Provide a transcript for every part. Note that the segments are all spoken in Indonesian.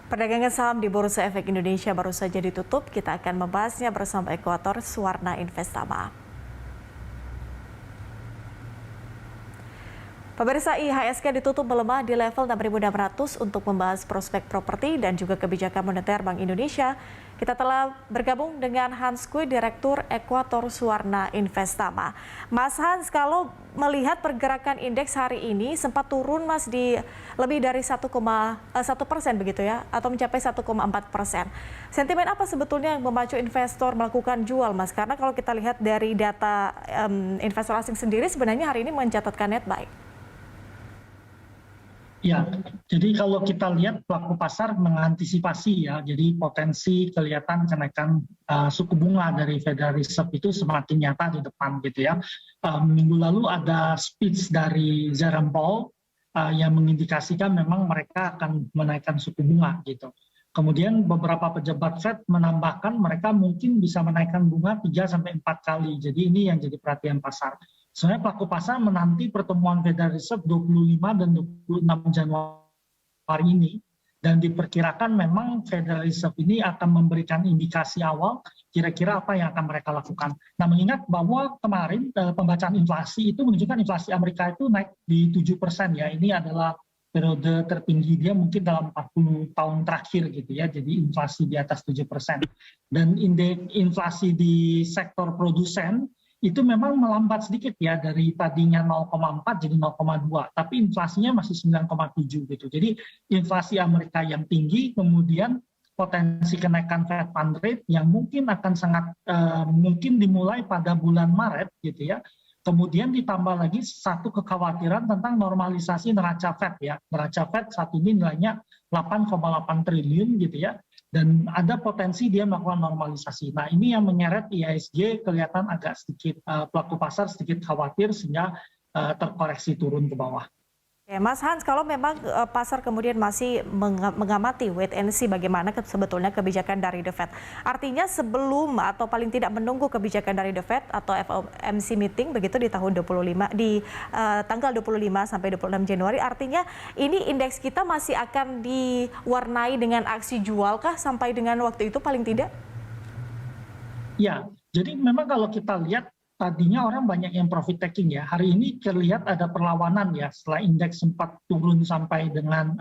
Perdagangan saham di Bursa Efek Indonesia baru saja ditutup. Kita akan membahasnya bersama Ekuator Suwarna Investama. Pemirsa, IHSG ditutup melemah di level 6.600 untuk membahas prospek properti dan juga kebijakan moneter Bank Indonesia. Kita telah bergabung dengan Hans Kui, Direktur Ekuator Suwarna Investama. Mas Hans, kalau melihat pergerakan indeks hari ini sempat turun Mas di lebih dari 1,1% begitu ya, atau mencapai 1,4%. Sentimen apa sebetulnya yang memacu investor melakukan jual Mas? Karena kalau kita lihat dari data investor asing sendiri sebenarnya hari ini mencatatkan net buy. Ya, jadi kalau kita lihat pelaku pasar mengantisipasi ya, jadi potensi kelihatan kenaikan suku bunga dari Federal Reserve itu semakin nyata di depan gitu ya. Minggu lalu ada speech dari Jerome Powell yang mengindikasikan memang mereka akan menaikkan suku bunga gitu. Kemudian beberapa pejabat Fed menambahkan mereka mungkin bisa menaikkan bunga 3-4 kali. Jadi ini yang jadi perhatian pasar. Sebenarnya pelaku pasar menanti pertemuan Federal Reserve 25 dan 26 Januari ini. Dan diperkirakan memang Federal Reserve ini akan memberikan indikasi awal kira-kira apa yang akan mereka lakukan. Nah, mengingat bahwa kemarin pembacaan inflasi itu menunjukkan inflasi Amerika itu naik di 7% ya. Ini adalah periode tertinggi dia mungkin dalam 40 tahun terakhir gitu ya. Jadi inflasi di atas 7%. Dan indeks inflasi di sektor produsen itu memang melambat sedikit ya, dari tadinya 0,4 jadi 0,2, tapi inflasinya masih 9,7 gitu. Jadi inflasi Amerika yang tinggi, kemudian potensi kenaikan Fed Fund Rate yang mungkin akan sangat mungkin dimulai pada bulan Maret gitu ya. Kemudian ditambah lagi satu kekhawatiran tentang normalisasi neraca Fed ya. Neraca Fed saat ini nilainya 8,8 triliun gitu ya. Dan ada potensi dia melakukan normalisasi. Nah, ini yang menyeret IHSG kelihatan agak sedikit pelaku pasar sedikit khawatir sehingga terkoreksi turun ke bawah. Oke, Mas Hans, kalau memang pasar kemudian masih mengamati wait and see bagaimana sebetulnya kebijakan dari The Fed. Artinya sebelum atau paling tidak menunggu kebijakan dari The Fed atau FOMC meeting begitu di tahun 25 di tanggal 25 sampai 26 Januari, artinya ini indeks kita masih akan diwarnai dengan aksi jual kah sampai dengan waktu itu paling tidak? Ya, jadi memang kalau kita lihat tadinya orang banyak yang profit taking ya. Hari ini terlihat ada perlawanan ya, setelah indeks sempat turun sampai dengan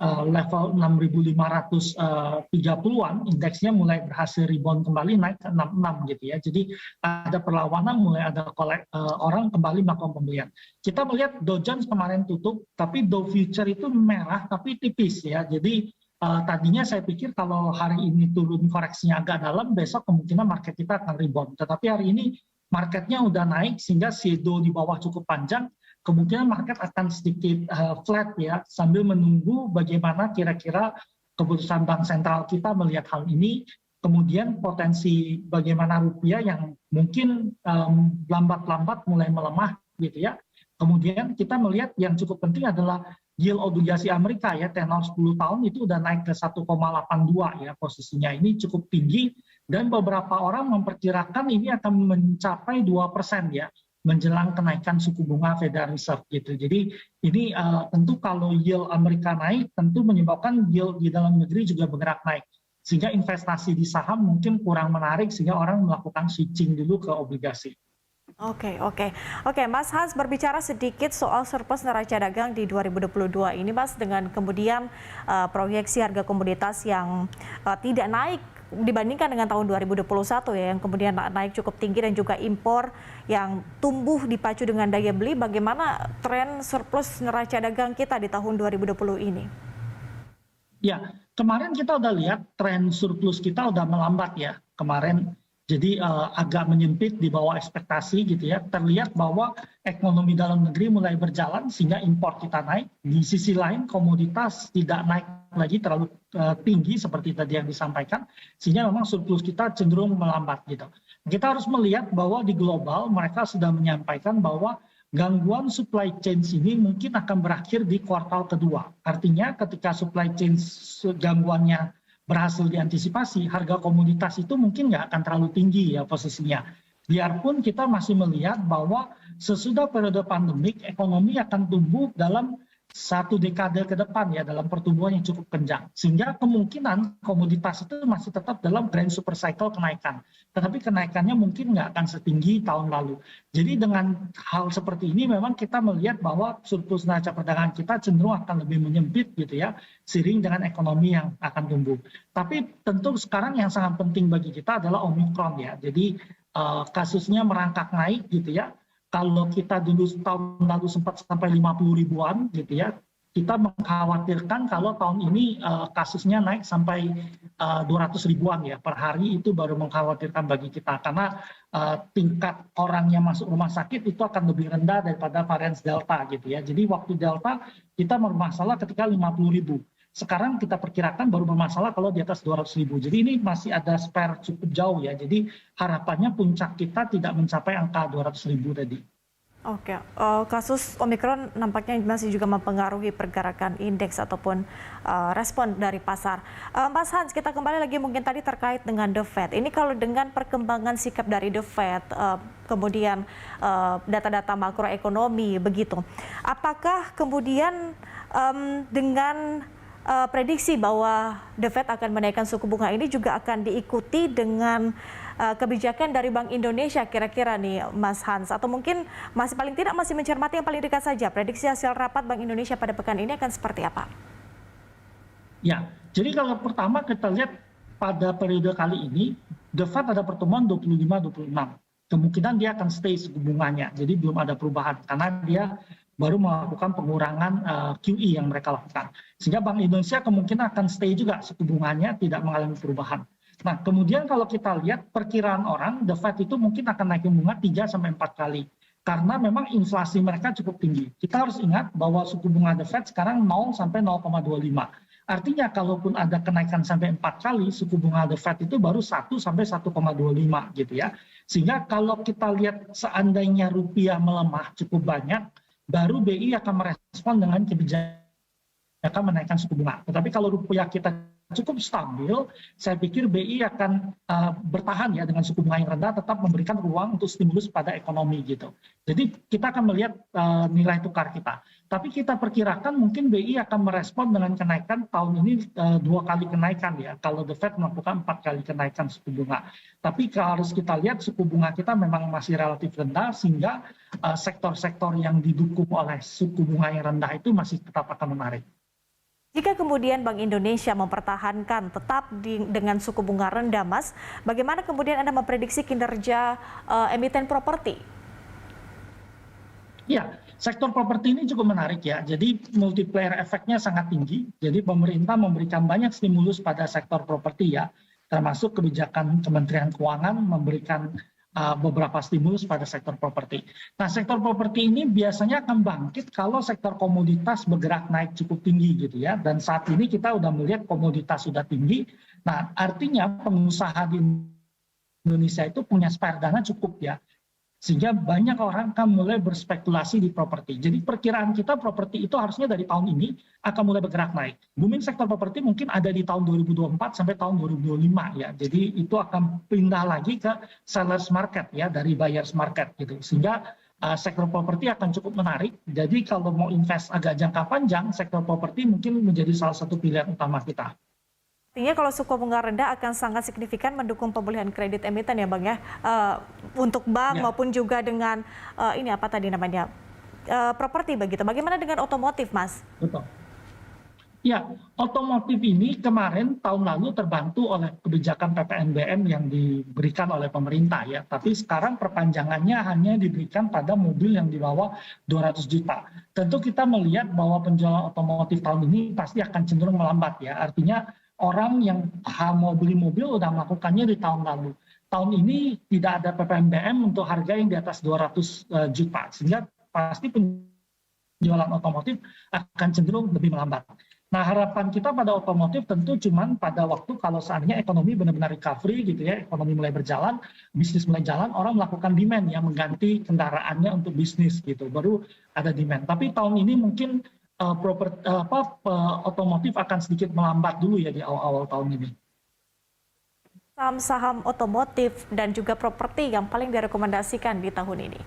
level 6.530-an, indeksnya mulai berhasil rebound kembali naik ke 66 gitu ya. Jadi ada perlawanan, mulai ada orang kembali melakukan pembelian. Kita melihat Dow Jones kemarin tutup, tapi Dow Future itu merah tapi tipis ya. Jadi tadinya saya pikir kalau hari ini turun koreksinya agak dalam, besok kemungkinan market kita akan rebound. Tetapi hari ini marketnya udah naik sehingga shadow di bawah cukup panjang, kemungkinan market akan sedikit flat ya, sambil menunggu bagaimana kira-kira keputusan bank sentral kita melihat hal ini, kemudian potensi bagaimana rupiah yang mungkin lambat-lambat mulai melemah gitu ya. Kemudian kita melihat yang cukup penting adalah yield obligasi Amerika ya, tenor 10 tahun itu udah naik ke 1,82 ya, posisinya ini cukup tinggi. Dan beberapa orang memperkirakan ini akan mencapai 2% ya, menjelang kenaikan suku bunga Federal Reserve gitu. Jadi ini tentu kalau yield Amerika naik, tentu menyebabkan yield di dalam negeri juga bergerak naik. Sehingga investasi di saham mungkin kurang menarik, sehingga orang melakukan switching dulu ke obligasi. Oke, Mas Hans, berbicara sedikit soal surplus neraca dagang di 2022 ini Mas, dengan kemudian proyeksi harga komoditas yang tidak naik dibandingkan dengan tahun 2021 ya, yang kemudian naik cukup tinggi, dan juga impor yang tumbuh dipacu dengan daya beli. Bagaimana tren surplus neraca dagang kita di tahun 2020 ini? Ya, kemarin kita udah lihat tren surplus kita udah melambat ya kemarin. Jadi agak menyempit di bawah ekspektasi gitu ya. Terlihat bahwa ekonomi dalam negeri mulai berjalan sehingga impor kita naik. Di sisi lain komoditas tidak naik lagi terlalu tinggi seperti tadi yang disampaikan. Sehingga memang surplus kita cenderung melambat gitu. Kita harus melihat bahwa di global mereka sudah menyampaikan bahwa gangguan supply chain ini mungkin akan berakhir di kuartal kedua. Artinya ketika supply chain gangguannya berhasil diantisipasi, harga komoditas itu mungkin nggak akan terlalu tinggi ya posisinya. Biarpun kita masih melihat bahwa sesudah periode pandemik, ekonomi akan tumbuh dalam satu dekade ke depan ya dalam pertumbuhan yang cukup kencang. Sehingga kemungkinan komoditas itu masih tetap dalam grand super cycle kenaikan. Tetapi kenaikannya mungkin nggak akan setinggi tahun lalu. Jadi dengan hal seperti ini memang kita melihat bahwa surplus neraca perdagangan kita cenderung akan lebih menyempit gitu ya, seiring dengan ekonomi yang akan tumbuh. Tapi tentu sekarang yang sangat penting bagi kita adalah Omicron ya. Jadi kasusnya merangkak naik gitu ya. Kalau kita dulu tahun lalu sempat sampai 50 ribuan gitu ya, kita mengkhawatirkan kalau tahun ini kasusnya naik sampai 200 ribuan ya per hari, itu baru mengkhawatirkan bagi kita karena tingkat orang yang masuk rumah sakit itu akan lebih rendah daripada varian Delta gitu ya. Jadi waktu Delta kita bermasalah ketika 50 ribu. Sekarang kita perkirakan baru bermasalah kalau di atas 200 ribu. Jadi ini masih ada spare cukup jauh ya. Jadi harapannya puncak kita tidak mencapai angka 200 ribu tadi. Oke, kasus Omicron nampaknya masih juga mempengaruhi pergerakan indeks ataupun respon dari pasar. Mas Hans, kita kembali lagi mungkin tadi terkait dengan The Fed. Ini kalau dengan perkembangan sikap dari The Fed, kemudian data-data makroekonomi begitu, apakah kemudian dengan prediksi bahwa The Fed akan menaikkan suku bunga ini juga akan diikuti dengan kebijakan dari Bank Indonesia kira-kira nih Mas Hans, atau mungkin paling tidak masih mencermati yang paling dekat saja, prediksi hasil rapat Bank Indonesia pada pekan ini akan seperti apa? Ya, jadi kalau pertama kita lihat pada periode kali ini The Fed ada pertemuan 25-26, kemungkinan dia akan stay suku bunganya, jadi belum ada perubahan karena dia baru melakukan pengurangan QE yang mereka lakukan. Sehingga Bank Indonesia kemungkinan akan stay juga suku bunganya, tidak mengalami perubahan. Nah, kemudian kalau kita lihat perkiraan orang, The Fed itu mungkin akan naikin bunga 3-4 kali. Karena memang inflasi mereka cukup tinggi. Kita harus ingat bahwa suku bunga The Fed sekarang 0-0,25. Artinya kalaupun ada kenaikan sampai 4 kali, suku bunga The Fed itu baru 1-1,25 gitu ya. Sehingga kalau kita lihat seandainya rupiah melemah cukup banyak, baru BI akan merespon dengan kebijakan menaikkan suku bunga. Tetapi kalau rupiah kita cukup stabil, saya pikir BI akan bertahan ya dengan suku bunga yang rendah, tetap memberikan ruang untuk stimulus pada ekonomi gitu. Jadi kita akan melihat nilai tukar kita. Tapi kita perkirakan mungkin BI akan merespon dengan kenaikan tahun ini 2 kali kenaikan ya. Kalau The Fed melakukan 4 kali kenaikan suku bunga. Tapi harus kita lihat suku bunga kita memang masih relatif rendah, sehingga sektor-sektor yang didukung oleh suku bunga yang rendah itu masih tetap akan menarik. Jika kemudian Bank Indonesia mempertahankan tetap dengan suku bunga rendah, Mas, bagaimana kemudian Anda memprediksi kinerja emiten properti? Ya, sektor properti ini cukup menarik ya. Jadi multiplier efeknya sangat tinggi. Jadi pemerintah memberikan banyak stimulus pada sektor properti ya, termasuk kebijakan Kementerian Keuangan memberikan beberapa stimulus pada sektor properti. Nah, sektor properti ini biasanya akan bangkit kalau sektor komoditas bergerak naik cukup tinggi gitu ya. Dan saat ini kita udah melihat komoditas sudah tinggi. Nah, artinya pengusaha di Indonesia itu punya spare dana cukup ya. Sehingga banyak orang akan mulai berspekulasi di properti. Jadi perkiraan kita properti itu harusnya dari tahun ini akan mulai bergerak naik. Booming sektor properti mungkin ada di tahun 2024 sampai tahun 2025 ya. Jadi itu akan pindah lagi ke sellers market ya, dari buyers market gitu. Sehingga sektor properti akan cukup menarik. Jadi kalau mau invest agak jangka panjang, sektor properti mungkin menjadi salah satu pilihan utama kita. Artinya kalau suku bunga rendah akan sangat signifikan mendukung pemulihan kredit emiten ya Bang ya, untuk bank maupun juga dengan ini apa tadi namanya, properti begitu. Bagaimana dengan otomotif, Mas? Betul. Ya, otomotif ini kemarin tahun lalu terbantu oleh kebijakan PPNBM yang diberikan oleh pemerintah ya. Tapi sekarang perpanjangannya hanya diberikan pada mobil yang di bawah 200 juta. Tentu kita melihat bahwa penjualan otomotif tahun ini pasti akan cenderung melambat ya. Artinya orang yang mau beli mobil udah melakukannya di tahun lalu. Tahun ini tidak ada PPNBM untuk harga yang di atas 200 juta. Sehingga pasti penjualan otomotif akan cenderung lebih melambat. Nah, harapan kita pada otomotif tentu cuman pada waktu kalau seandainya ekonomi benar-benar recovery gitu ya, ekonomi mulai berjalan, bisnis mulai jalan, orang melakukan demand yang mengganti kendaraannya untuk bisnis gitu, baru ada demand. Tapi tahun ini mungkin otomotif akan sedikit melambat dulu ya di awal-awal tahun ini. Saham-saham otomotif dan juga properti yang paling direkomendasikan di tahun ini?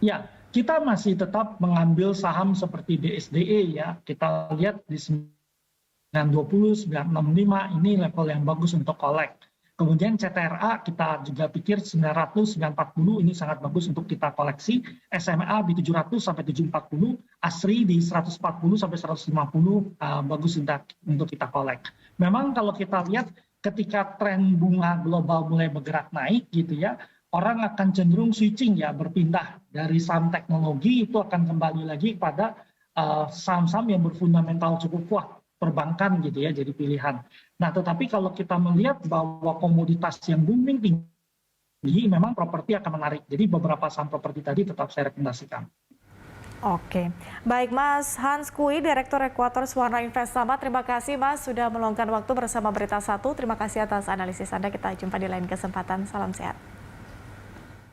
Ya, kita masih tetap mengambil saham seperti DSDE ya. Kita lihat di 920, 965 ini level yang bagus untuk collect. Kemudian CTRA kita juga pikir 900, 940 ini sangat bagus untuk kita koleksi. SMA di 700 sampai 740, ASRI di 140 sampai 150 bagus untuk kita collect. Memang kalau kita lihat ketika tren bunga global mulai bergerak naik gitu ya, orang akan cenderung switching ya, berpindah dari saham teknologi itu akan kembali lagi pada saham-saham yang berfundamental cukup kuat, perbankan gitu ya, jadi pilihan. Nah, tetapi kalau kita melihat bahwa komoditas yang booming tinggi, memang properti akan menarik. Jadi beberapa saham properti tadi tetap saya rekomendasikan. Oke, baik Mas Hans Kui, Direktur Ekuator Suwarna Investama. Terima kasih Mas sudah meluangkan waktu bersama Berita Satu. Terima kasih atas analisis Anda. Kita jumpa di lain kesempatan. Salam sehat.